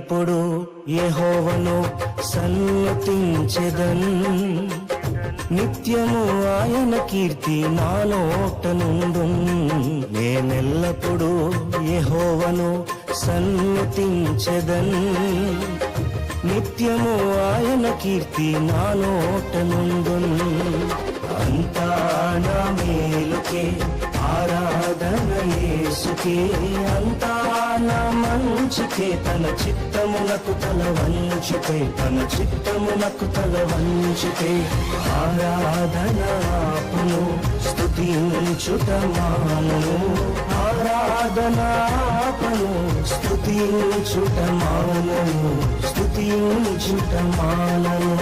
నేనెల్లప్పుడూ యెహోవాను సన్నుతించెదన్ నిత్యము ఆయన కీర్తి నా నోట నుండున్ నేనెల్లప్పుడూ యెహోవాను సన్నుతించెదన్ నిత్యము ఆయన కీర్తి నా నోట నుండున్ అంతా నా మేలుకే ఆరాధన యేసుకే అంతా నా మంచికే తన చిత్తమునకు తల వంచితే తన చిత్తమునకు తల వంచితే ఆరాధన ఆపును స్తుతించుట మానును ఆరాధన ఆపును స్తుతించుట మానును స్తుతించుట మానును